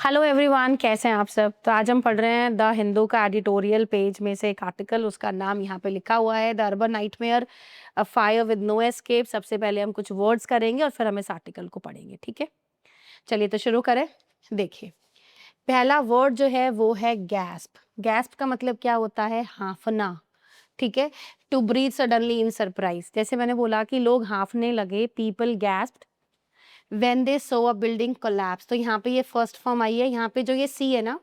Hello everyone, कैसे हैं आप सब। तो आज हम पढ़ रहे हैं द हिंदू का एडिटोरियल पेज में से एक आर्टिकल। उसका नाम यहाँ पे लिखा हुआ है the urban nightmare, a fire with no escape. सबसे पहले हम कुछ वर्ड्स करेंगे और फिर हम इस आर्टिकल को पढ़ेंगे, ठीक है। चलिए तो शुरू करें। देखिए, पहला वर्ड जो है वो है गैस्प। गैस्प का मतलब क्या होता है? हाँफना, ठीक है। To breathe suddenly in surprise. जैसे मैंने बोला कि लोग हाँफने लगे, people gasped when they saw a building collapse. तो यहाँ पे ये फर्स्ट फॉर्म आई है। यहाँ पे जो ये सी है ना,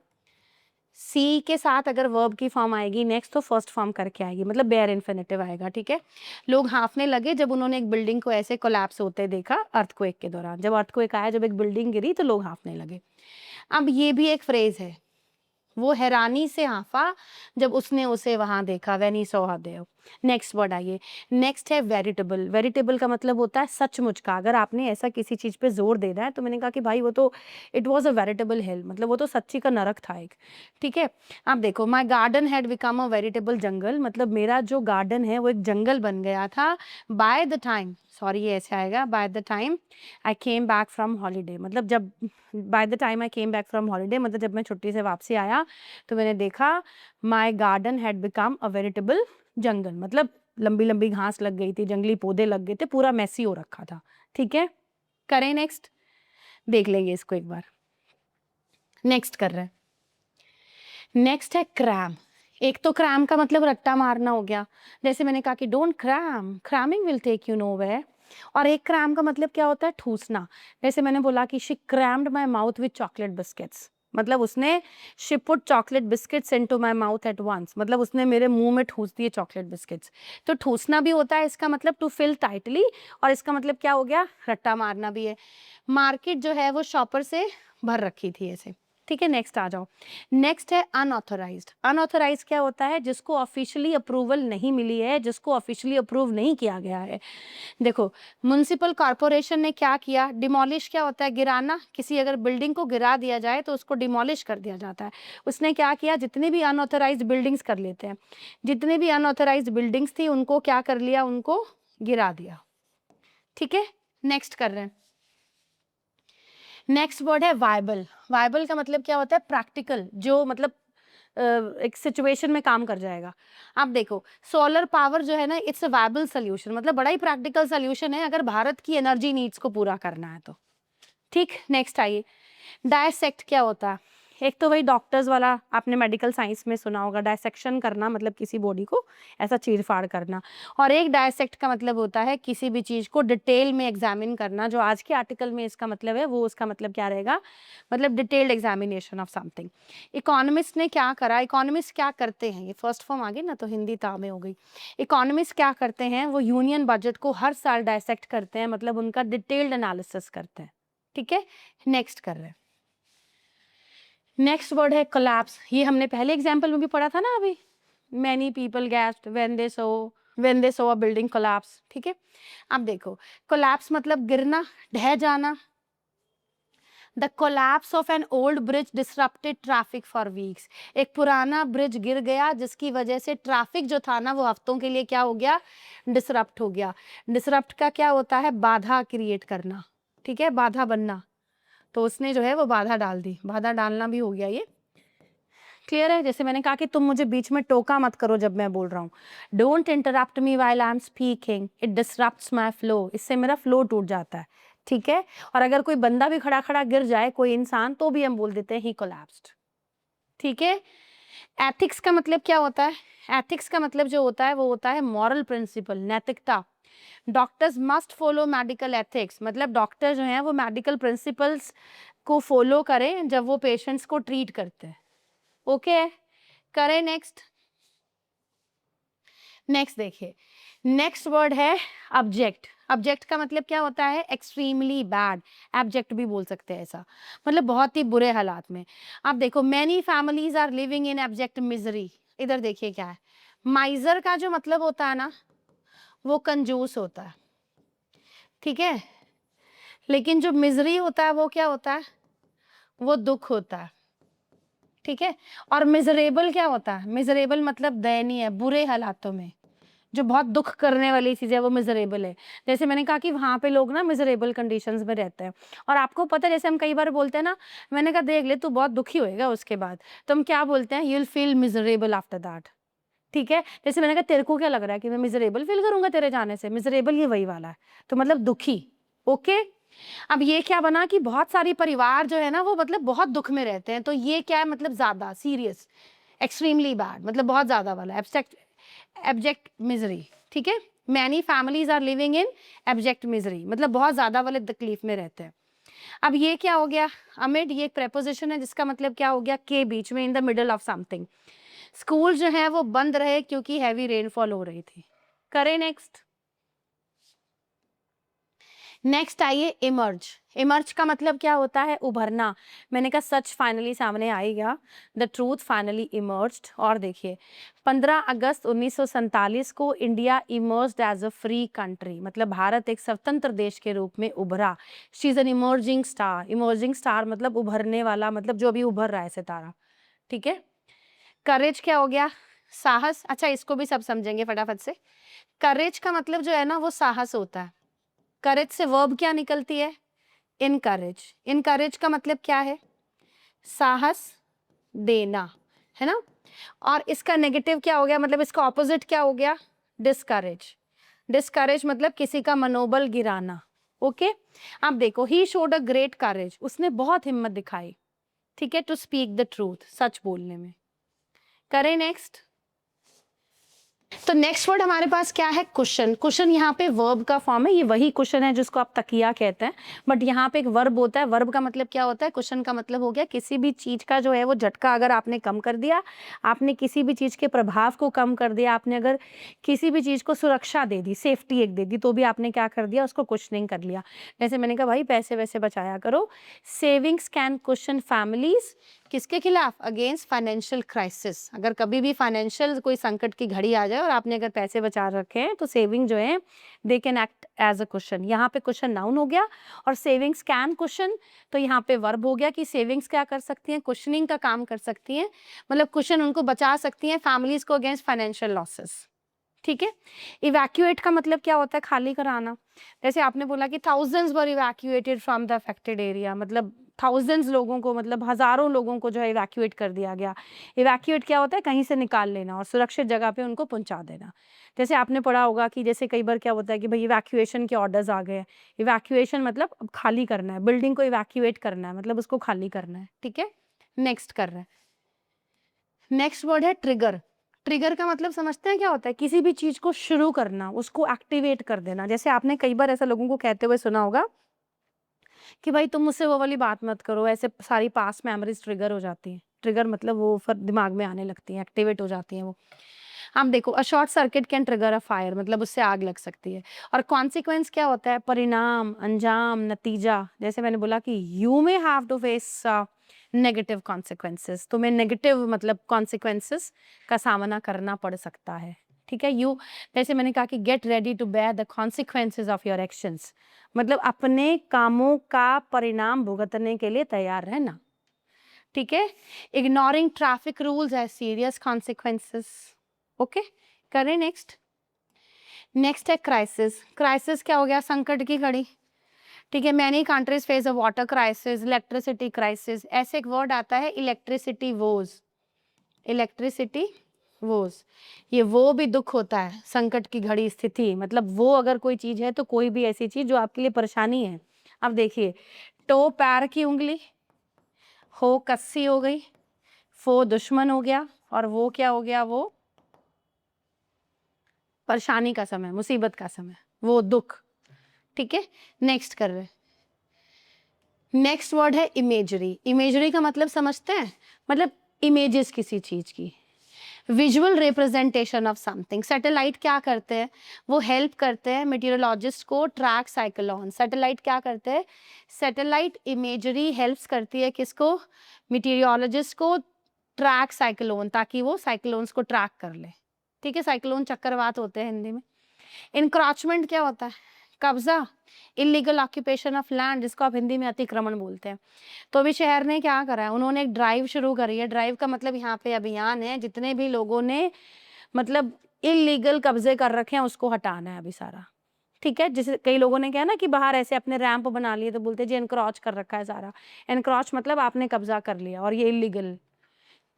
सी के साथ अगर वर्ब की फॉर्म आएगी नेक्स्ट तो फर्स्ट फॉर्म करके आएगी, मतलब बेयर इन्फिनिटिव आएगा, ठीक है। लोग हाँफने लगे जब उन्होंने एक बिल्डिंग को ऐसे कोलैप्स होते देखा अर्थक्वेक के दौरान। जब अर्थक्वेक आया, जब एक बिल्डिंग गिरी तो लोग हाँफने लगे। अब ये भी एक फ्रेज है, वो हैरानी से हाँफा जब उसने उसे वहां देखा, when he saw her there. Next word आइए, नेक्स्ट है वेरिटेबल। वेरिटेबल का मतलब होता है सचमुच का। अगर आपने ऐसा किसी चीज पे जोर दे रहा है, तो मैंने कहा कि भाई वो तो इट वॉज अ वेरिटेबल हिल, मतलब वो तो सच्ची का नरक था एक, ठीक है। आप देखो, my garden had become a veritable jungle, मतलब मेरा जो गार्डन है वो एक जंगल बन गया था। बाय द टाइम, सॉरी ये ऐसे आएगा, by the time I came back from holiday, मतलब जब by the time I came back from holiday, मतलब जब मैं छुट्टी से वापसी आया तो मैंने देखा my garden had become a veritable jungle, मतलब लंबी लंबी घास लग गई थी, जंगली पौधे लग गए थे, पूरा मैसी हो रखा था, ठीक है। करें नेक्स्ट, देख लेंगे इसको एक बार। नेक्स्ट कर रहे हैं। नेक्स्ट है क्रैम। एक तो क्रैम का मतलब रट्टा मारना हो गया, जैसे मैंने कहा कि don't cram, cramming will take you nowhere. और एक क्रैम का मतलब क्या होता है? ठूसना। जैसे मैंने बोला कि she crammed my mouth with chocolate biscuits, मतलब उसने she put chocolate biscuits into my mouth at once, मतलब उसने मेरे मुंह में ठूस दिए चॉकलेट बिस्किट्स। तो ठूसना भी होता है इसका मतलब टू फिल टाइटली, और इसका मतलब क्या हो गया? रट्टा मारना भी है। मार्केट जो है वो शॉपर से भर रखी थी ऐसे, ठीक है। नेक्स्ट आ जाओ। नेक्स्ट है अनऑथोराइज्ड। अनऑथोराइज्ड क्या होता है? जिसको ऑफिशियली अप्रूवल नहीं मिली है, जिसको ऑफिशियली अप्रूव नहीं किया गया है। देखो, म्युनिसिपल कॉर्पोरेशन ने क्या किया? डिमोलिश क्या होता है? गिराना। किसी अगर बिल्डिंग को गिरा दिया जाए तो उसको डिमोलिश कर दिया जाता है। उसने क्या किया? जितनी भी अनऑथोराइज्ड बिल्डिंग्स कर लेते हैं, जितनी भी अनऑथोराइज्ड बिल्डिंग्स थी उनको क्या कर लिया? उनको गिरा दिया, ठीक है। नेक्स्ट कर रहे हैं। नेक्स्ट वर्ड है वायबल। वायबल का मतलब क्या होता है? प्रैक्टिकल, जो मतलब एक सिचुएशन में काम कर जाएगा। आप देखो, सोलर पावर जो है ना, इट्स अ वायबल सोल्यूशन, मतलब बड़ा ही प्रैक्टिकल सोल्यूशन है अगर भारत की एनर्जी नीड्स को पूरा करना है तो, ठीक। नेक्स्ट आइए, डायसेक्ट क्या होता है? एक तो वही डॉक्टर्स वाला, आपने मेडिकल साइंस में सुना होगा, डायसेक्शन करना मतलब किसी बॉडी को ऐसा चीर फाड़ करना। और एक डायसेक्ट का मतलब होता है किसी भी चीज को डिटेल में एग्जामिन करना। जो आज के आर्टिकल में इसका मतलब है, वो उसका मतलब क्या रहेगा? मतलब detailed examination of something. Economist ने क्या करा? इकोनॉमिस्ट क्या करते हैं? ये फर्स्ट फॉर्म आ गई ना, तो हिंदी तामे हो गई। इकोनॉमिस्ट क्या करते हैं? वो यूनियन बजट को हर साल डायसेक्ट करते हैं, मतलब उनका डिटेल्ड एनालिसिस करते हैं, ठीक है। नेक्स्ट कर रहे हैं। नेक्स्ट वर्ड है कोलैप्स। ये हमने पहले एग्जाम्पल में भी पढ़ा था ना अभी। Many people gasped when they saw a building collapse, ठीक है। अब देखो, कोलैप्स मतलब गिरना, ढह जाना। The collapse of an old bridge disrupted traffic for weeks. एक पुराना ब्रिज गिर गया जिसकी वजह से ट्रैफिक जो था ना वो हफ्तों के लिए क्या हो गया? डिसरप्ट हो गया। डिसरप्ट का क्या होता है? बाधा क्रिएट करना, ठीक है, बाधा बनना। तो उसने जो है वो बाधा डाल दी, बाधा डालना भी हो गया ये, क्लियर है। जैसे मैंने कहा कि तुम मुझे बीच में टोका मत करो जब मैं बोल रहा हूँ। Don't interrupt me while I am speaking, it disrupts my flow, इससे मेरा फ्लो टूट जाता है, ठीक है। और अगर कोई बंदा भी खड़ा खड़ा गिर जाए, कोई इंसान, तो भी हम बोल देते हैं ही कोलैप्स्ड, ठीक है। एथिक्स का मतलब क्या होता है? एथिक्स का मतलब जो होता है वो होता है मॉरल प्रिंसिपल, नैतिकता। Doctors must follow medical ethics, मतलब डॉक्टर जो हैं वो मेडिकल प्रिंसिपल्स को फॉलो करें जब वो पेशेंट्स को ट्रीट करते हैं, ओके। करें नेक्स्ट। नेक्स्ट देखिए, नेक्स्ट वर्ड है ऑब्जेक्ट। ऑब्जेक्ट का मतलब क्या होता है? एक्सट्रीमली बैड, एब्जेक्ट भी बोल सकते हैं ऐसा, मतलब बहुत ही बुरे हालात में। आप देखो, many families are living in abject misery. इधर देखिए क्या है, माइजर का जो मतलब होता है ना, वो कंजूस होता है, ठीक है। लेकिन जो मिजरी होता है वो क्या होता है? वो दुख होता है, ठीक है। और मिजरेबल क्या होता है? मिजरेबल मतलब दयनीय, बुरे हालातों में, जो बहुत दुख करने वाली चीज़ है वो मिज़रेबल है। जैसे मैंने कहा कि वहाँ पे लोग ना मिज़रेबल कंडीशंस में रहते हैं और आपको पता है जैसे हम कई बार बोलते हैं ना, मैंने कहा देख ले तू बहुत दुखी होएगा उसके बाद, तो हम क्या बोलते हैं, you will feel miserable after that. ठीक है? जैसे मैंने कहा तेरे को क्या लग रहा है कि मैं मिज़रेबल फ़ील करूँगा तेरे जाने से? मिज़रेबल ये वही वाला है, तो मतलब दुखी, ओके? अब ये क्या बना कि बहुत सारी परिवार जो है ना वो मतलब बहुत दुःख में रहते हैं, तो ये क्या है मतलब ज़्यादा सीरियस, एक्सट्रीमली बैड मतलब बहुत ज़्यादा वाला एब्जेक्ट मिज़री, ठीक है? Many families are living in abject misery मतलब बहुत ज़्यादा वाले तकलीफ में रहते हैं। अब ये क्या हो गया? अमिड ये एक प्रेपोज़िशन है जिसका मतलब क्या हो गया? के बीच में, in the middle of something. School जो है वो बंद रहे क्योंकि हेवी रेनफॉल हो रही थी। करें नेक्स्ट। नेक्स्ट आइए इमर्ज। इमर्ज का मतलब क्या होता है? उभरना। मैंने कहा सच फाइनली सामने आ ही गया, द ट्रूथ फाइनली इमर्ज्ड। और देखिए 15 अगस्त 1947 को India emerged as a free country, मतलब भारत एक स्वतंत्र देश के रूप में उभरा। She is an emerging star. Emerging star मतलब उभरने वाला, मतलब जो अभी उभर रहा है सितारा, ठीक है? करेज क्या हो गया? साहस। अच्छा इसको भी सब समझेंगे फटाफट से। करेज का मतलब जो है ना वो साहस होता है। करेज से वर्ब क्या निकलती है? इनकरेज। इनकरेज का मतलब क्या है? साहस देना, है ना? और इसका नेगेटिव क्या हो गया, मतलब इसका ऑपोजिट क्या हो गया? डिस्करेज। डिस्करेज मतलब किसी का मनोबल गिराना, ओके? अब देखो he showed a great courage, उसने बहुत हिम्मत दिखाई, ठीक है, टू स्पीक द ट्रूथ, सच बोलने में। करें नेक्स्ट। तो नेक्स्ट वर्ड हमारे पास क्या है? कुशन। कुशन यहाँ पे वर्ब का फॉर्म है, ये वही कुशन है जिसको आप तकिया कहते हैं, बट यहाँ पे एक वर्ब होता है। वर्ब का मतलब क्या होता है? कुशन का मतलब हो गया किसी भी चीज का जो है वो झटका अगर आपने कम कर दिया, आपने किसी भी चीज के प्रभाव को कम कर दिया, आपने अगर किसी भी चीज को सुरक्षा दे दी, सेफ्टी एक दे दी, तो भी आपने क्या कर दिया? उसको कुशनिंग कर लिया। जैसे मैंने कहा भाई पैसे वैसे बचाया करो। सेविंग्स कैन कुशन फैमिलीज, किसके खिलाफ? Against financial crisis. अगर कभी भी फाइनेंशियल कोई संकट की घड़ी आ जाए और आपने अगर पैसे बचा रखे हैं तो सेविंग जो है they can act as a cushion. यहाँ पे कुशन नाउन हो गया और सेविंग्स कैन कुशन, तो यहाँ पे वर्ब हो गया कि सेविंग्स क्या कर सकती हैं? कुशनिंग का काम कर सकती हैं, मतलब कुशन उनको बचा सकती हैं फैमिलीज को अगेंस्ट फाइनेंशियल लॉसेस, ठीक है? इवैक्यूएट का मतलब क्या होता है? खाली कराना। जैसे आपने बोला कि thousands were evacuated from the affected area, मतलब थाउजेंड्स लोगों को, मतलब हजारों लोगों को जो है इवैक्यूएट कर दिया गया। इवैक्यूएट क्या होता है? कहीं से निकाल लेना और सुरक्षित जगह पे उनको पहुंचा देना। जैसे आपने पढ़ा होगा कि जैसे कई बार क्या होता है कि भाई इवैक्यूएशन के ऑर्डर्स आ गए। इवैक्यूएशन मतलब अब खाली करना है, बिल्डिंग को इवैक्यूएट करना है, मतलब उसको खाली करना है, ठीक है? नेक्स्ट कर रहे हैं। नेक्स्ट वर्ड है ट्रिगर। ट्रिगर का मतलब समझते हैं क्या होता है? किसी भी चीज को शुरू करना, उसको एक्टिवेट कर देना। जैसे आपने कई बार ऐसा लोगों को कहते हुए सुना होगा कि भाई तुम मुझसे वो वाली बात मत करो, ऐसे सारी पास्ट मेमोरीज ट्रिगर हो जाती हैं। ट्रिगर मतलब वो फिर दिमाग में आने लगती हैं, एक्टिवेट हो जाती हैं वो। आप देखो a short circuit can trigger a fire, मतलब उससे आग लग सकती है। और कॉन्सिक्वेंस क्या होता है? परिणाम, अंजाम, नतीजा। जैसे मैंने बोला कि you may have to face negative consequences, तुम्हें नेगेटिव मतलब कॉन्सिक्वेंसेस का सामना करना पड़ सकता है, ठीक है? यू, जैसे मैंने कहा कि get ready to bear the consequences of your actions, मतलब अपने कामों का परिणाम भुगतने के लिए तैयार रहना, ठीक है? Ignoring traffic rules has serious consequences, okay? करें नेक्स्ट। नेक्स्ट है क्राइसिस। क्राइसिस क्या हो गया? संकट की घड़ी, ठीक है? मैनी कंट्रीज फेस अ वाटर क्राइसिस, इलेक्ट्रिसिटी क्राइसिस। ऐसे एक वर्ड आता है इलेक्ट्रिसिटी वोज। इलेक्ट्रिसिटी वोज, ये वो भी दुख होता है, संकट की घड़ी, स्थिति, मतलब वो अगर कोई चीज है तो कोई भी ऐसी चीज जो आपके लिए परेशानी है। अब देखिए टो पैर की उंगली, हो कस्सी हो गई, फो दुश्मन हो गया, और वो क्या हो गया? वो परेशानी का समय, मुसीबत का समय, वो दुख, ठीक है? नेक्स्ट कर रहे। नेक्स्ट वर्ड है इमेजरी। इमेजरी का मतलब समझते हैं? मतलब इमेजेस किसी चीज की, visual representation of something. Satellite क्या करते हैं? वो हेल्प करते हैं मेटीरियोलॉजिस्ट को ट्रैक साइक्लोन। सैटेलाइट क्या करते हैं? सैटेलाइट इमेजरी हेल्प्स करती है किसको? मेटीरियोलॉजिस्ट को ट्रैक साइक्लोन, ताकि वो साइक्लोन्स को ट्रैक कर ले, ठीक है? साइक्लोन चक्रवात होते हैं हिंदी में। इनक्रोचमेंट क्या होता है? कब्जा, इलीगल ऑक्यूपेशन ऑफ लैंड, जिसको आप हिंदी में अतिक्रमण बोलते हैं। तो अभी शहर ने क्या करा है? उन्होंने एक ड्राइव शुरू करी है। ड्राइव का मतलब यहाँ पे अभियान है, जितने भी लोगों ने मतलब इलीगल कब्जे कर रखे हैं उसको हटाना है अभी सारा, ठीक है। जैसे कई लोगों ने क्या ना कि बाहर ऐसे अपने रैंप बना लिए तो बोलते हैं जी एनक्रोच कर रखा है सारा। एनक्रोच मतलब आपने कब्जा कर लिया और ये इलीगल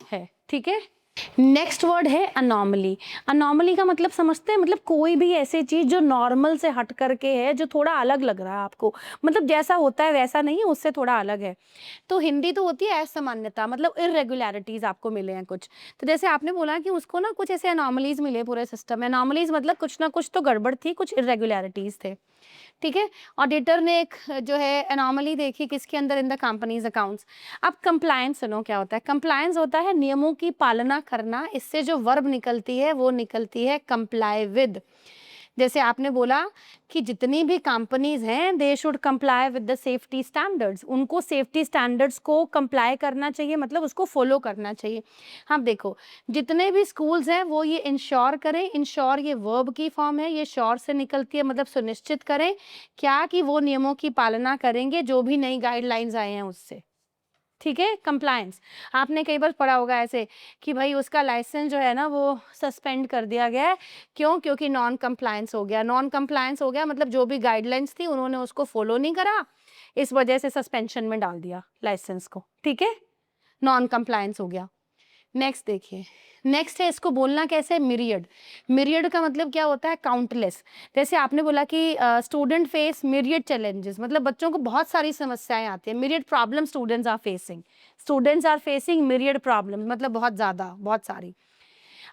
है, ठीक है। नेक्स्ट वर्ड है अनोमली। अनोमली का मतलब समझते हैं, मतलब कोई भी ऐसी चीज जो नॉर्मल से हट करके है, जो थोड़ा अलग लग रहा है आपको, मतलब जैसा होता है वैसा नहीं है, उससे थोड़ा अलग है। तो हिंदी तो होती है असामान्यता, मतलब इरेगुलरिटीज आपको मिले हैं कुछ। तो जैसे आपने बोला कि उसको ना कुछ ऐसे अनोमलीज मिले पूरे सिस्टम में। अनोमलीज मतलब कुछ ना कुछ तो गड़बड़ थी, कुछ इरेगुलरिटीज थे, ठीक है। ऑडिटर ने एक जो है एनॉमली देखी किसके अंदर, इन द कंपनीज अकाउंट्स। अब कंप्लायंस सुनो क्या होता है। कंप्लायंस होता है नियमों की पालना करना, इससे जो वर्ब निकलती है वो निकलती है कंप्लाई विद। जैसे आपने बोला कि जितनी भी कंपनीज हैं they should comply with the safety standards, उनको सेफ्टी स्टैंडर्ड्स को कंप्लाई करना चाहिए, मतलब उसको फॉलो करना चाहिए। हाँ देखो, जितने भी स्कूल्स हैं वो ये इंश्योर करें, इंश्योर ये वर्ब की फॉर्म है, ये श्योर से निकलती है, मतलब सुनिश्चित करें क्या कि वो नियमों की पालना करेंगे जो भी नई गाइडलाइंस आए हैं उससे, ठीक है। कंप्लायंस आपने कई बार पढ़ा होगा ऐसे कि भाई उसका लाइसेंस जो है ना वो सस्पेंड कर दिया गया है, क्यों? क्योंकि नॉन कंप्लायंस हो गया। नॉन कंप्लायंस हो गया मतलब जो भी गाइडलाइंस थी उन्होंने उसको फॉलो नहीं करा, इस वजह से सस्पेंशन में डाल दिया लाइसेंस को, ठीक है। नॉन कंप्लायंस हो गया। नेक्स्ट देखिए, नेक्स्ट है, इसको बोलना कैसे, मिरियड। मिरियड का मतलब क्या होता है, काउंटलेस। जैसे आपने बोला कि स्टूडेंट फेस मिरियड चैलेंजेस, मतलब बच्चों को बहुत सारी समस्याएं आती है। Myriad problem students are facing, students are facing myriad problem, मतलब बहुत ज्यादा, बहुत सारी।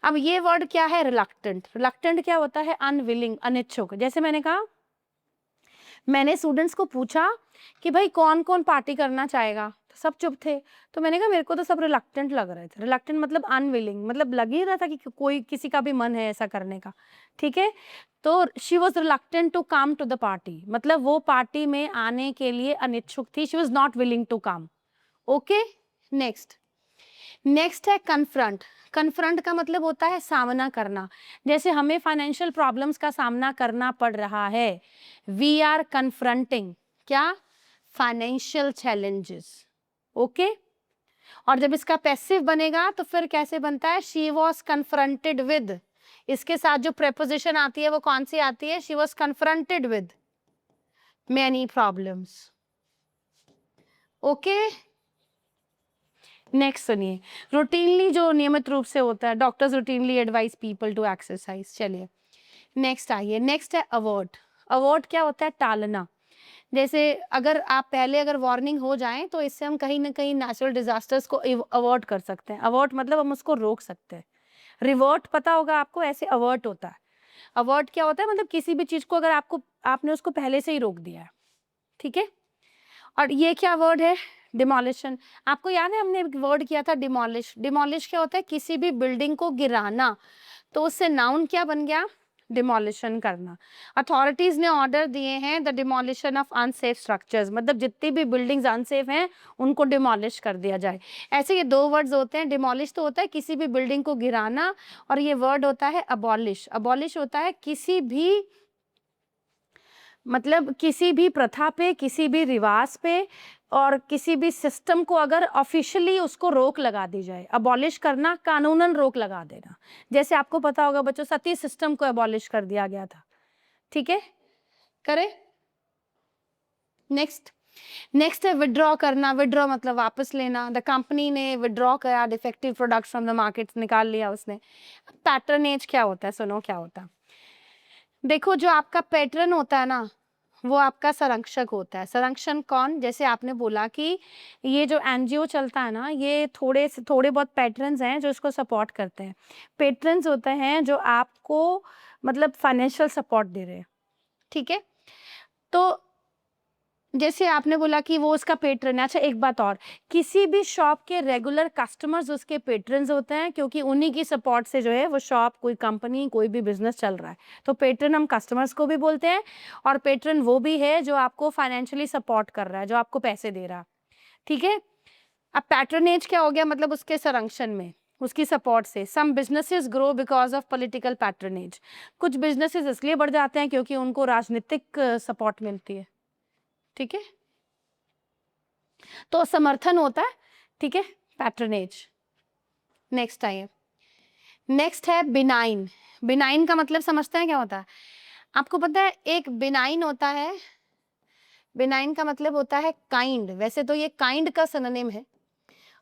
अब ये वर्ड क्या है, रिलक्टेंट। रिलक्टेंट क्या होता है, अनविलिंग, अनिच्छुक। जैसे मैंने कहा, मैंने स्टूडेंट्स को पूछा कि भाई कौन कौन पार्टी करना चाहेगा, तो सब चुप थे। तो मैंने कहा मेरे को तो सब रिलक्टेंट लग रहे थे। रिलक्टेंट मतलब अनविलिंग, मतलब लग ही रहा था कि कोई किसी का भी मन है ऐसा करने का, ठीक है। तो she was reluctant to come to the party, मतलब वो पार्टी में आने के लिए अनिच्छुक थी। She was not willing to come, okay. Next, next है कन्फ्रंट। कन्फ्रंट का मतलब होता है सामना करना। जैसे हमें फाइनेंशियल प्रॉब्लम्स का सामना करना पड़ रहा है, वी आर कन्फ्रंटिंग क्या, फाइनेंशियल चैलेंजेस, ओके। और जब इसका पैसिव बनेगा तो फिर कैसे बनता है, शी वॉज कन्फ्रंटेड विद। इसके साथ जो प्रेपोजिशन आती है वो कौन सी आती है, she was confronted with many problems, okay. Next सुनिए, रूटीनली जो नियमित रूप से होता है, doctors routinely advise people to exercise. चलिए नेक्स्ट आइए, नेक्स्ट है अवॉर्ड। अवॉर्ड क्या होता है, टालना। जैसे अगर आप पहले अगर वार्निंग हो जाए तो इससे हम कहीं ना कहीं नेचुरल डिजास्टर्स को अवॉर्ड कर सकते हैं। अवॉर्ड मतलब हम उसको रोक सकते हैं। रिवर्ट पता होगा आपको, ऐसे अवॉर्ड होता है। अवॉर्ड क्या होता है, मतलब किसी भी चीज को अगर आपको, आपने उसको पहले से ही रोक दिया है, ठीक है। और ये क्या वर्ड है, डिमोलिशन। आपको याद है हमने एक वर्ड किया था डिमोलिश। डिमोलिश क्या होता है, किसी भी बिल्डिंग को गिराना। तो उससे नाउन क्या बन गया, डिमोलिशन करना। अथॉरिटीज ने ऑर्डर दिए हैं the demolition of unsafe structures, मतलब जितनी भी बिल्डिंग्स अनसेफ हैं उनको डिमोलिश कर दिया जाए। ऐसे ये दो वर्ड्स होते हैं। डिमोलिश तो होता है किसी भी बिल्डिंग को गिराना, और ये वर्ड होता है अबॉलिश। अबॉलिश होता है किसी भी, मतलब किसी भी प्रथा पे, किसी भी रिवाज पे, और किसी भी सिस्टम को अगर ऑफिशियली उसको रोक लगा दी जाए। अबॉलिश करना, कानूनन रोक लगा देना। जैसे आपको पता होगा बच्चों, सती सिस्टम को अबॉलिश कर दिया गया था, ठीक है। करे, नेक्स्ट, नेक्स्ट है विड्रॉ करना। विड्रॉ मतलब वापस लेना। द कंपनी ने विड्रॉ करा defective products from the market, निकाल लिया उसने। पैटर्नेज क्या होता है, सुनो क्या होता है। देखो जो आपका पैटर्न होता है ना, वो आपका संरक्षक होता है। संरक्षण कौन, जैसे आपने बोला कि ये जो एनजीओ चलता है ना, ये थोड़े बहुत पैटर्न्स हैं जो इसको सपोर्ट करते हैं। पैटर्न्स होते हैं जो आपको मतलब फाइनेंशियल सपोर्ट दे रहे हैं, ठीक है। तो जैसे आपने बोला कि वो उसका पेट्रन है। अच्छा एक बात और, किसी भी शॉप के रेगुलर कस्टमर्स उसके पेट्रन्स होते हैं, क्योंकि उन्हीं की सपोर्ट से जो है वो शॉप, कोई कंपनी, कोई भी बिजनेस चल रहा है। तो पेट्रन हम कस्टमर्स को भी बोलते हैं, और पेट्रन वो भी है जो आपको फाइनेंशियली सपोर्ट कर रहा है, जो आपको पैसे दे रहा है, ठीक है। अब पैट्रनेज क्या हो गया, मतलब उसके संरक्षण में, उसकी सपोर्ट से। Some businesses grow because of political patronage. कुछ बिजनेसेस इसलिए बढ़ जाते हैं क्योंकि उनको राजनीतिक सपोर्ट मिलती है, ठीक है। तो समर्थन होता है, ठीक है, पैट्रनेज। नेक्स्ट आइए, नेक्स्ट है बिनाइन। बिनाइन का मतलब समझते हैं क्या होता है? आपको पता है एक बिनाइन होता है, बिनाइन का मतलब होता है काइंड। वैसे तो ये काइंड का सिनोनिम है,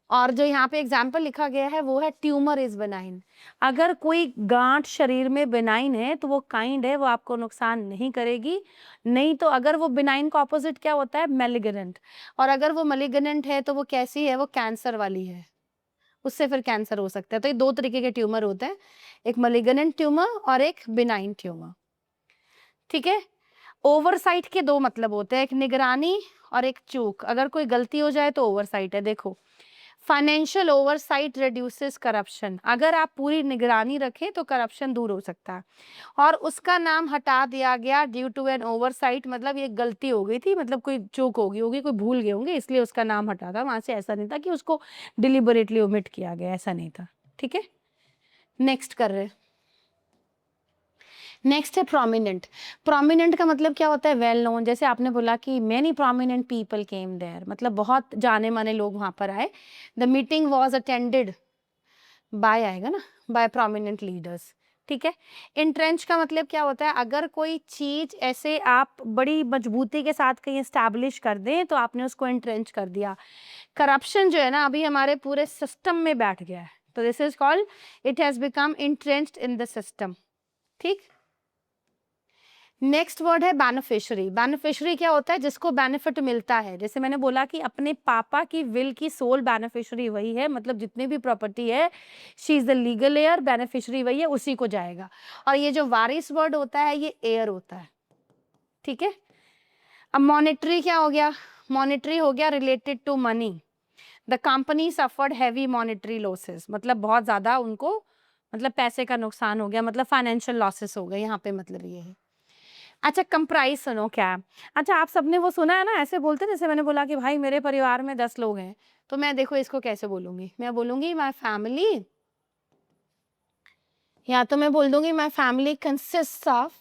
और जो यहाँ पे एग्जाम्पल लिखा गया है वो है ट्यूमर इज बिनाइन। अगर कोई गांठ शरीर में बिनाइन है तो वो काइंड है, वो आपको नुकसान नहीं करेगी। नहीं तो अगर वो बिनाइन का ऑपोजिट क्या होता है? मैलिग्नेंट। और अगर वो मैलिग्नेंट है तो वो कैसी है? वो कैंसर वाली है, उससे फिर कैंसर हो सकता है। तो ये दो तरीके के ट्यूमर होते हैं, एक मैलिग्नेंट ट्यूमर और एक बिनाइन ट्यूमर। ठीक है। ओवरसाइट के दो मतलब होते हैं, एक निगरानी और एक चूक। अगर कोई गलती हो जाए तो ओवरसाइट है। देखो, फाइनेंशियल ओवरसाइट रिड्यूसेस करप्शन। अगर आप पूरी निगरानी रखें तो करप्शन दूर हो सकता है। और उसका नाम हटा दिया गया ड्यू टू एन ओवरसाइट, मतलब ये गलती हो गई थी, मतलब कोई चूक हो गई होगी, कोई भूल गए होंगे, इसलिए उसका नाम हटा था। वहां से ऐसा नहीं था कि उसको डिलिबरेटली ओमिट किया गया, ऐसा नहीं था। ठीक है, नेक्स्ट कर रहे। नेक्स्ट है प्रोमिनेंट। प्रोमिनेंट का मतलब क्या होता है? Well known. जैसे आपने बोला कि many prominent people came there, मतलब बहुत जाने माने लोग वहां पर आए। The meeting was attended by, आएगा ना, बाय प्रोमिनेंट लीडर्स। ठीक है। इंट्रेंच का मतलब क्या होता है? अगर कोई चीज ऐसे आप बड़ी मजबूती के साथ कहीं स्टैब्लिश कर दें तो आपने उसको इंट्रेंच कर दिया। करप्शन जो है ना अभी हमारे पूरे सिस्टम में बैठ गया है, तो this is called it has become entrenched in the system. ठीक। नेक्स्ट वर्ड है बेनिफिशियरी। बेनिफिशियरी क्या होता है? जिसको बेनिफिट मिलता है। जैसे मैंने बोला कि अपने पापा की विल की सोल बेनिफिशियरी वही है, मतलब जितनी भी प्रॉपर्टी है, she is the legal heir, beneficiary वही है, उसी को जाएगा। और ये जो वारिस वर्ड होता है ये हेयर होता है। ठीक है। अब मॉनेटरी क्या हो गया? मॉनेटरी हो गया related to money. The company suffered heavy monetary losses, मतलब बहुत ज्यादा उनको, मतलब पैसे का नुकसान हो गया, मतलब फाइनेंशियल लॉसेस हो गए यहाँ पे, मतलब ये है। अच्छा, कंप्राइज सुनो क्या है? अच्छा, आप सबने वो सुना है ना, ऐसे बोलते हैं, जैसे मैंने बोला कि भाई मेरे परिवार में 10 लोग हैं, तो मैं देखो इसको कैसे बोलूंगी, मैं बोलूंगी माय फैमिली, या तो मैं बोल दूंगी my family consist of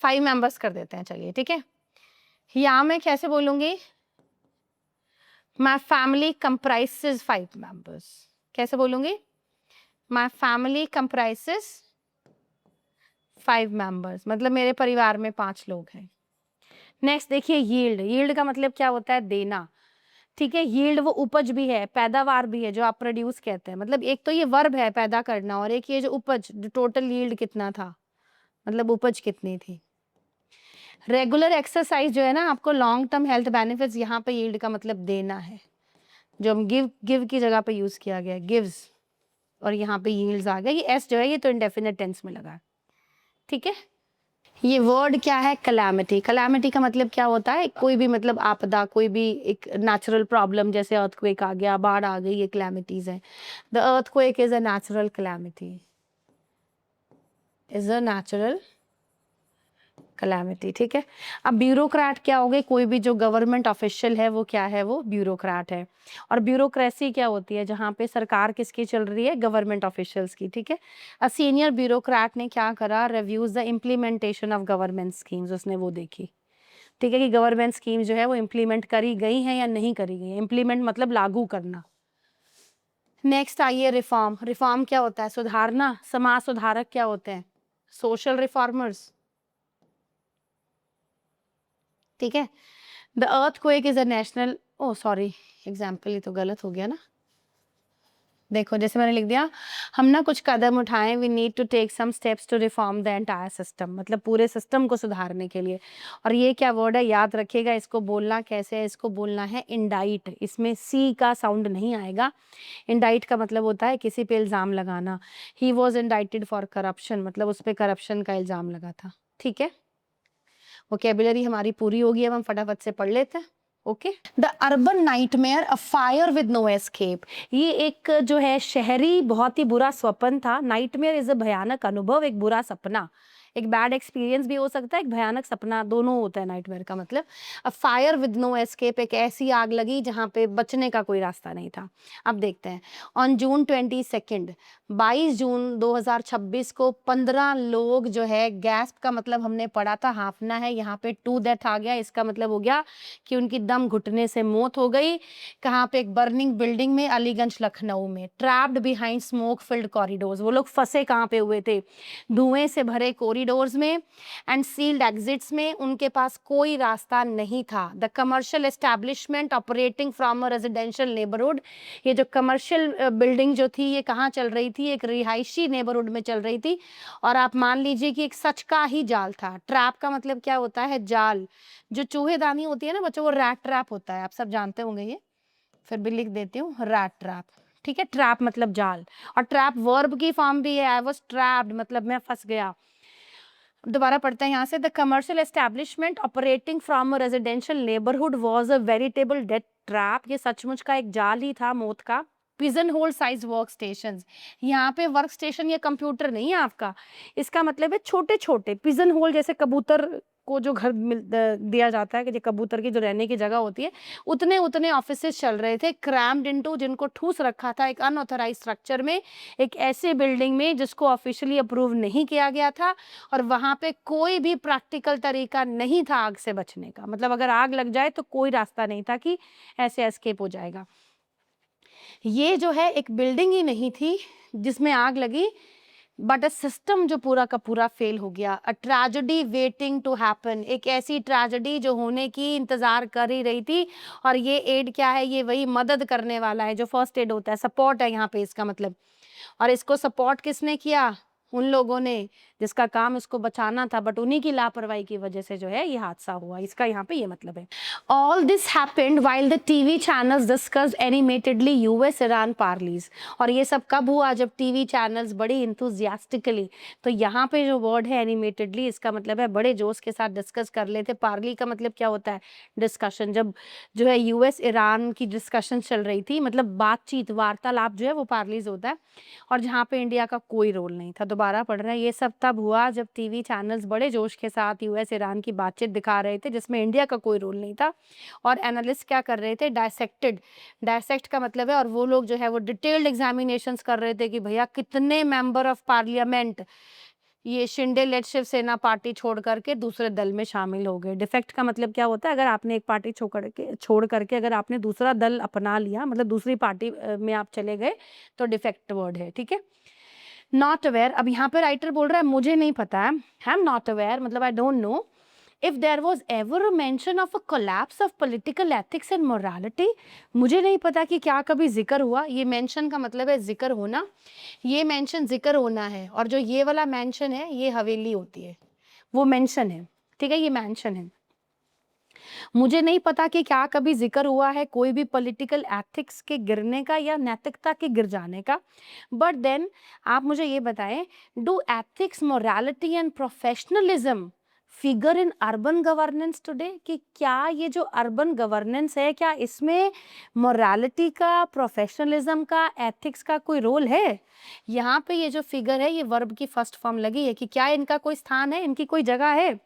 5 members कर देते हैं, चलिए ठीक है। या मैं कैसे बोलूंगी? My family comprises 5 members. कैसे बोलूंगी? माय फैमिली कंप्राइजेस 5 मेंबर्स, मतलब मेरे परिवार में 5 लोग हैं। नेक्स्ट देखिए, यील्ड। यील्ड का मतलब क्या होता है? देना। ठीक है। यील्ड वो उपज भी है, पैदावार भी है, जो आप प्रोड्यूस कहते हैं। मतलब एक तो ये वर्ब है पैदा करना, और एक ये जो उपज, जो टोटल यील्ड कितना था, मतलब उपज कितनी थी। रेगुलर एक्सरसाइज जो है ना, आपको लॉन्ग टर्म हेल्थ बेनिफिट्स, यहाँ पे यील्ड का मतलब देना है, जो हम गिव, गिव की जगह पे यूज किया गया, गिव्स, और यहाँ पे यील्ड्स आ गया। ये एस जो है ये तो इंडेफिनिट टेंस में लगा। ठीक है। ये वर्ड क्या है? कलैमिटी। कलैमिटी का मतलब क्या होता है? कोई भी, मतलब आपदा, कोई भी एक नेचुरल प्रॉब्लम, जैसे अर्थक्वेक आ गया, बाढ़ आ गई, ये कैलामिटीज है। The earthquake is a natural calamity, is a natural calamity. ठीक है। अब ब्यूरोक्रेट क्या हो गए? कोई भी जो गवर्नमेंट ऑफिशियल है वो क्या है? वो ब्यूरोक्रेट है। और ब्यूरोक्रेसी क्या होती है? जहाँ पे सरकार किसकी चल रही है? गवर्नमेंट ऑफिशियल्स की। ठीक है। अ सीनियर ब्यूरोक्रेट ने क्या करा? Reviews the implementation of government schemes, उसने वो देखी। ठीक है, कि गवर्नमेंट स्कीम जो है वो इम्प्लीमेंट करी गई है या नहीं करी गई है। इम्प्लीमेंट मतलब लागू करना। नेक्स्ट आइए, रिफॉर्म। रिफॉर्म क्या होता है? सुधारना। समाज सुधारक क्या होते हैं? Social reformers. ठीक है। The earthquake is a national, oh sorry, example ये तो गलत हो गया ना। देखो, जैसे मैंने लिख दिया, हम ना कुछ कदम उठाएं, we need to take some steps to reform the entire system, मतलब पूरे सिस्टम को सुधारने के लिए। और ये क्या वर्ड है? याद रखिएगा, इसको बोलना कैसे है? इसको बोलना है इंडाइट। इसमें सी का साउंड नहीं आएगा। इंडाइट का मतलब होता है किसी पे इल्जाम लगाना। ही वॉज इंडाइटेड फॉर करप्शन, मतलब उस पर करप्शन का इल्जाम लगा था। ठीक है। वोकेबुलरी हमारी पूरी होगी, अब हम फटाफट से पढ़ लेते हैं। Okay. The urban nightmare, a fire with no escape. ये एक जो है शहरी बहुत ही बुरा स्वप्न था। नाइटमेयर इज अ भयानक अनुभव, एक बुरा सपना। एक बैड एक्सपीरियंस भी हो सकता है, एक भयानक सपना, दोनों होता है नाइटमेयर का मतलब। A fire with no escape, एक ऐसी आग लगी जहाँ पे बचने का कोई रास्ता नहीं था। अब देखते हैं, ऑन जून 22 22 जून 2026 को 15 लोग जो है, गैस का मतलब हमने पढ़ा था हाँफना है, यहाँ पे टू डेथ आ गया, इसका मतलब हो गया कि उनकी दम घुटने से मौत हो गई। कहाँ पे? एक बर्निंग बिल्डिंग में, अलीगंज लखनऊ में, trapped behind smoke field corridors. वो लोग फंसे कहाँ पे हुए थे? धुएं से भरे कॉरिडोर्स में एंड सील्ड एग्जिट्स में, उनके पास कोई रास्ता नहीं था। The commercial establishment operating from a residential neighbourhood, ये जो कमर्शियल बिल्डिंग जो थी ये कहाँ चल रही थी? एक रिहायशी नेबरहुड में चल रही थी। और आप मान लीजिए कि एक सच का ही जाल था। ट्रैप का मतलब क्या होता है? जाल। जो चूहेदानी होती है ना बच्चों, वो रैट ट्रैप होता है, आप सब जानते होंगे ये, फिर भी लिख देती हूँ, रैट ट्रैप। ठीक है, ट्रैप मतलब जाल, और ट्रैप वर्ब की फॉर्म भी है। आई वॉज ट्रैप्ड मतलब मैं फंस गया। दोबारा पढ़ते हैं यहाँ से, the commercial establishment operating from a residential neighbourhood was a veritable death trap, ये सचमुच का एक जाल ही था मौत का। Pigeon hole size work station, यहाँ पे वर्क स्टेशन या कंप्यूटर नहीं है आपका, इसका मतलब है छोटे छोटे पिजन होल, जैसे कबूतर को जो घर दिया जाता है कि जो कबूतर की जो रहने की जगह होती है, उतने उतने ऑफिसेस चल रहे थे, क्रैम्ड इनटू, जिनको ठूस रखा था एक अनऑथराइज स्ट्रक्चर में, एक ऐसे बिल्डिंग में जिसको ऑफिशियली अप्रूव नहीं किया गया था। और वहां पे कोई भी प्रैक्टिकल तरीका नहीं था आग से बचने का, मतलब अगर आग लग जाए तो कोई रास्ता नहीं था कि ऐसे एस्केप हो जाएगा। ये जो है एक बिल्डिंग ही नहीं थी जिसमें आग लगी, बट अ सिस्टम जो पूरा का पूरा फेल हो गया। A tragedy waiting to happen, एक ऐसी ट्रेजेडी जो होने की इंतजार कर ही रही थी। और ये एड क्या है? ये वही मदद करने वाला है जो फर्स्ट एड होता है, सपोर्ट है यहाँ पे इसका मतलब। और इसको सपोर्ट किसने किया? उन लोगों ने जिसका काम इसको बचाना था, बट उन्हीं की लापरवाही की वजह से जो है ये हादसा हुआ, इसका यहाँ पे ये मतलब है। All this happened while the TV channels discussed animatedly US Iran parleys. और ये सब कब हुआ? जब टीवी चैनल्स बड़ी इंथुजियास्टिकली, तो यहाँ पे जो वर्ड है एनिमेटेडली, इसका मतलब है बड़े जोश के साथ डिस्कस कर लेते। पार्ली का मतलब क्या होता है? डिस्कशन। जब जो है यूएस ईरान की डिस्कशन चल रही थी, मतलब बातचीत, वार्तालाप जो है वो पार्लीज होता है, और जहाँ पे इंडिया का कोई रोल नहीं था। दोबारा पढ़ रहे हैं, ये सब तब हुआ जब टीवी चैनल्स बड़े जोश के साथ यूएस ईरान की बातचीत दिखा रहे थे जिसमें इंडिया का कोई रोल नहीं था। और एनालिस्ट क्या कर रहे थे? डायसेक्ट का मतलब है, और वो लोग जो है वो डिटेल्ड एग्जामिनेशंस कर रहे थे कि भैया कितने मेंबर ऑफ पार्लियामेंट ये शिंदे लेड शिवसेना पार्टी छोड़ करके दूसरे दल में शामिल हो गए। डिफेक्ट का मतलब क्या होता है? अगर आपने एक पार्टी छोड़ करके अगर आपने दूसरा दल अपना लिया, मतलब दूसरी पार्टी में आप चले गए, तो डिफेक्ट वर्ड है। ठीक है, नॉट अवेयर, अब यहाँ पे राइटर बोल रहा है मुझे नहीं पता है, आई एम नॉट अवेयर मतलब I don't know if there was ever a mention of a collapse of political ethics and morality. मुझे नहीं पता कि क्या कभी जिक्र हुआ। ये मेंशन का मतलब है जिक्र होना, ये मेंशन जिक्र होना है, और जो ये वाला मेंशन है ये हवेली होती है, वो मेंशन है। ठीक है, ये मेंशन है। मुझे नहीं पता कि क्या कभी जिक्र हुआ है कोई भी पॉलिटिकल एथिक्स के गिरने का या नैतिकता के गिर जाने का। बट देन आप मुझे ये बताएं, do ethics, morality and professionalism figure in urban governance today? कि क्या ये जो अर्बन गवर्नेंस है, क्या इसमें मोरालिटी का, प्रोफेशनलिज्म का, एथिक्स का कोई रोल है? यहाँ पे ये जो फिगर है ये वर्ब की फर्स्ट फॉर्म लगी है कि क्या इनका कोई स्थान है, इनकी कोई जगह है।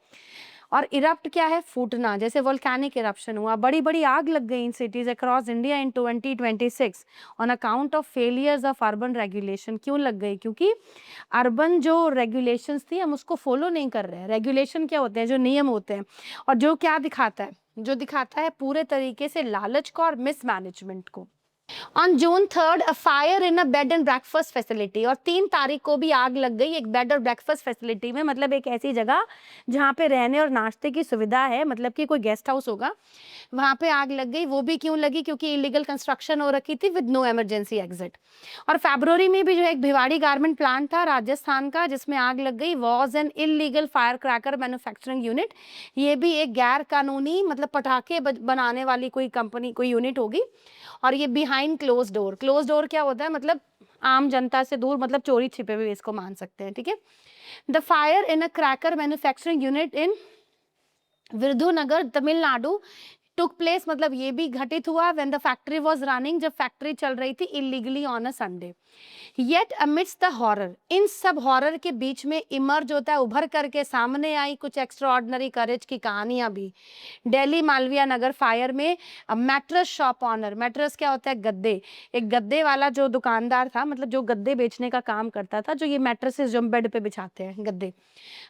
और इरप्ट क्या है? फूटना, जैसे वोल्केनिक इरप्शन हुआ, बड़ी बड़ी आग लग गई इन सिटीज अक्रॉस इंडिया इन 2026 on account of failures of urban regulation. क्यों लग गई? क्योंकि अर्बन जो रेगुलेशंस थी हम उसको फॉलो नहीं कर रहे हैं। रेगुलेशन क्या होते हैं? जो नियम होते हैं, और जो क्या दिखाता है? जो दिखाता है पूरे तरीके से लालच को और मिसमैनेजमेंट को। On June 3 a fire in a bed and breakfast facility, और 3 तारीख को भी आग लग गई एक बेड और ब्रेकफास्ट फैसिलिटी में, मतलब एक ऐसी जगह जहाँ पे रहने और नाश्ते की सुविधा है, मतलब कि कोई गेस्ट हाउस होगा, वहां पे आग लग गई। वो भी क्यों लगी? क्योंकि इलीगल कंस्ट्रक्शन हो रखी थी विद नो इमरजेंसी एग्जिट। और फरवरी में भी जो एक भिवाड़ी गारमेंट प्लांट था राजस्थान का जिसमें आग लग गई, was an illegal fire cracker manufacturing unit. ये भी एक गैर कानूनी मतलब पटाखे बनाने वाली कोई कंपनी, कोई यूनिट होगी। और ये behind close door, close door क्या होता है? मतलब आम जनता से दूर, मतलब चोरी छिपे भी इसको मान सकते हैं। ठीक है, the fire in a cracker manufacturing unit in Virudhunagar Tamil Nadu took place मतलब ये भी घटित हुआ when the factory was running, जब फैक्ट्री चल रही थी illegally on a Sunday. Yet amidst the horror, इन सब हॉरर के बीच में इमर्ज होता है, उभर करके सामने आई कुछ एक्स्ट्राऑर्डिनरी करेज की कहानियां भी। दिल्ली मालवीय नगर फायर में मैट्रेस शॉप ऑनर, मैट्रेस क्या होता है, गद्दे, एक गद्दे वाला जो दुकानदार था, मतलब जो गद्दे बेचने का काम करता था, जो ये मैट्रेसेस जो बेड पे बिछाते हैं गद्दे,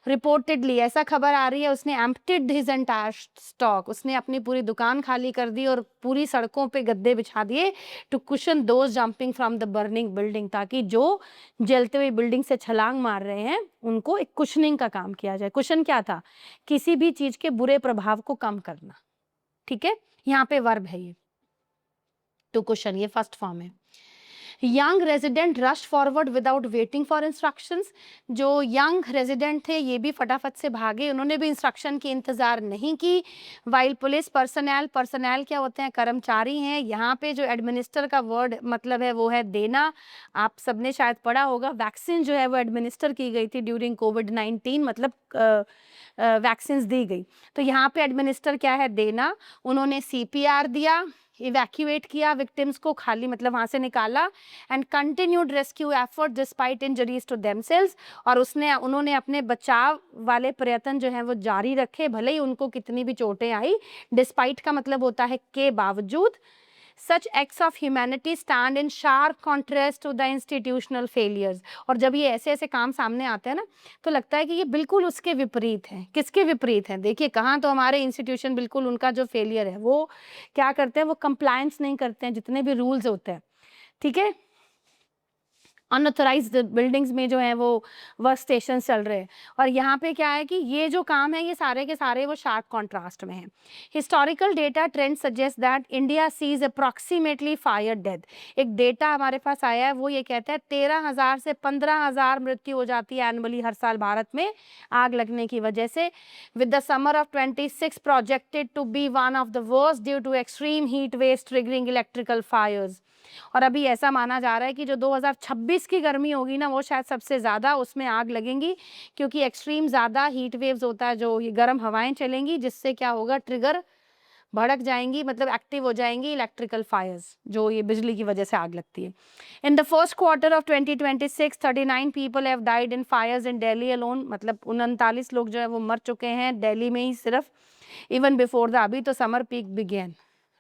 रिपोर्टेडली ऐसा खबर आ रही है उसने एम्प्टीड हिज एंटायर स्टॉक, उसने अपनी पूरी दुकान खाली कर दी और पूरी सड़कों पे गद्दे बिछा दिए to cushion those jumping from the burning building, ताकि जो जलते हुए बिल्डिंग से छलांग मार रहे हैं उनको एक कुशनिंग का काम किया जाए। कुशन क्या था, किसी भी चीज के बुरे प्रभाव को कम करना, ठीक है, यहाँ पे वर्ब है ये, टू कुशन, ये फर्स्ट फॉर्म है। Young resident rush forward without waiting for instructions, जो यंग रेजिडेंट थे ये भी फटाफट से भागे, उन्होंने भी इंस्ट्रक्शन की इंतजार नहीं की। वाइल पुलिस पर्सनल, पर्सनल क्या होते हैं, कर्मचारी हैं, यहाँ पे जो एडमिनिस्टर का वर्ड मतलब है वो है देना, आप सबने शायद पढ़ा होगा, वैक्सीन जो है वो एडमिनिस्टर की गई थी ड्यूरिंग कोविड-19, मतलब वैक्सीन दी गई, तो यहाँ पे एडमिनिस्टर क्या है, देना। उन्होंने सीपीआर दिया, इवैक्यूएट किया विक्टिम्स को, खाली मतलब वहां से निकाला, and continued rescue effort despite injuries to themselves, और उन्होंने अपने बचाव वाले प्रयत्न जो हैं वो जारी रखे, भले ही उनको कितनी भी चोटें आई, डिस्पाइट का मतलब होता है के बावजूद। Such acts of humanity stand in sharp contrast to the institutional failures, और जब ये ऐसे ऐसे काम सामने आते हैं ना तो लगता है कि ये बिल्कुल उसके विपरीत है। किसके विपरीत है, देखिए कहाँ तो हमारे इंस्टीट्यूशन बिल्कुल उनका जो फेलियर है, वो क्या करते हैं, वो कंप्लायंस नहीं करते हैं जितने भी रूल्स होते हैं, ठीक है। अनऑथराइज्ड बिल्डिंग्स में जो है वो वर्क स्टेशन चल रहे हैं, और यहाँ पे क्या है कि ये जो काम है ये सारे के सारे वो शार्प कॉन्ट्रास्ट में है। Historical data trend suggest that India sees approximately fire death, एक डेटा हमारे पास आया है वो ये कहता है 13,000 से 15,000 मृत्यु हो जाती है एनुअली हर साल भारत में आग लगने की वजह से, with the summer of 26 projected to be one of the worst due to extreme heat waves triggering electrical fires. और अभी ऐसा माना जा रहा है कि जो 2026 की गर्मी होगी ना वो शायद सबसे ज़्यादा उसमें आग लगेंगी, क्योंकि एक्सट्रीम ज़्यादा हीट वेव्स होता है, जो ये गर्म हवाएं चलेंगी जिससे क्या होगा, ट्रिगर भड़क जाएंगी, मतलब एक्टिव हो जाएंगी इलेक्ट्रिकल फायर्स, जो ये बिजली की वजह से आग लगती है। In the first quarter of 2026 39 people have died in fires in Delhi alone, मतलब 39 लोग जो है वो मर चुके हैं दिल्ली में ही सिर्फ। इवन बिफोर द, अभी तो समर पीक बिगेन,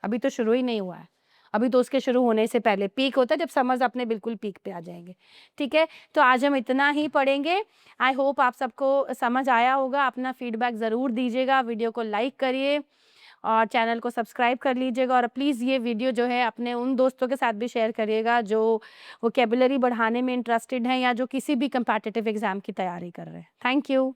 अभी तो शुरू ही नहीं हुआ है, अभी तो उसके शुरू होने से पहले पीक होता है जब समर्स अपने बिल्कुल पीक पे आ जाएंगे, ठीक है। तो आज हम इतना ही पढ़ेंगे। आई होप आप सबको समझ आया होगा। अपना फीडबैक ज़रूर दीजिएगा, वीडियो को लाइक करिए और चैनल को सब्सक्राइब कर लीजिएगा, और प्लीज़ ये वीडियो जो है अपने उन दोस्तों के साथ भी शेयर करिएगा जो वोकैबुलरी बढ़ाने में इंटरेस्टेड हैं या जो किसी भी कम्पिटिटिव एग्ज़ाम की तैयारी कर रहे हैं। Thank you.